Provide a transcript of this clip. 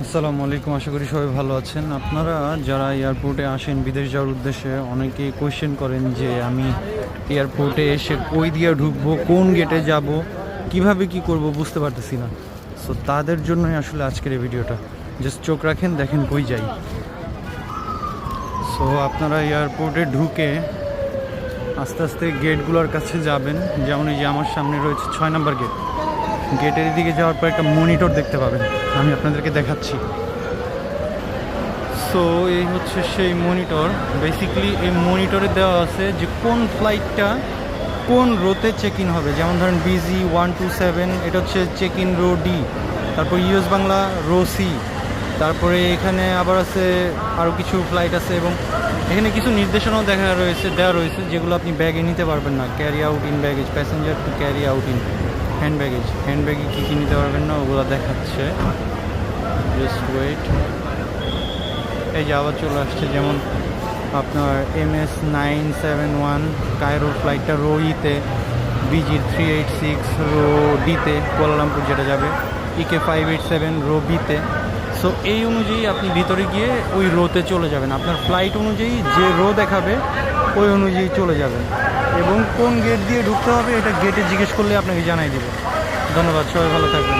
আসসালামু আলাইকুম, আশা করি সবাই ভালো আছেন। আপনারা যারা এয়ারপোর্টে আসেন বিদেশ যাওয়ার উদ্দেশ্যে অনেকে কোয়েশ্চেন করেন যে আমি এয়ারপোর্টে এসে কই দিয়ে ঢুকবো, কোন গেটে যাব, কিভাবে কি করব বুঝতে পারতেছি না। সো তাদের জন্যই আসলে আজকের এই ভিডিওটা। জাস্ট চোখ রাখেন, দেখেন কই যাই। সো আপনারা এয়ারপোর্টে ঢুকে আস্তে আস্তে গেটগুলোর কাছে যাবেন। যেমন এই যে আমার সামনে রয়েছে 6 নম্বর গেট। গেটের দিকে যাওয়ার পর একটা মনিটর দেখতে পাবেন, আমি আপনাদেরকে দেখাচ্ছি। সো এই হচ্ছে সেই মনিটর। বেসিক্যালি এই মনিটরে দেওয়া আছে যে কোন ফ্লাইটটা কোন রোতে চেক ইন হবে। যেমন ধরেন BG 127, এটা হচ্ছে চেক ইন রো ডি। তারপর US বাংলা রো সি। তারপরে এখানে আবার আছে আরও কিছু ফ্লাইট আছে, এবং এখানে কিছু নির্দেশনাও দেওয়া রয়েছে যেগুলো আপনি ব্যাগে নিতে পারবেন না। Carry out in baggage, passenger to carry out in hand ব্যাগে কী কী নিতে পারবেন না ওগুলো দেখাচ্ছে। Just wait. এই যে আবার চলে আসছে, যেমন আপনার MS 971 কায়রোর ফ্লাইটটা রো ইতে, BG 386 রো ডিতে কুয়ালালামপুর যেটা যাবে, EK 587 রো বিতে। সো এই অনুযায়ী আপনি ভিতরে গিয়ে ওই রোতে চলে যাবেন। আপনার ফ্লাইট অনুযায়ী যে রো দেখাবে ওই অনুযায়ী চলে যাবেন, এবং কোন গেট দিয়ে ঢুকতে হবে এটা গেটে জিজ্ঞেস করলে আপনাকে জানাই দেবে। ধন্যবাদ, সবাই ভালো থাকবেন।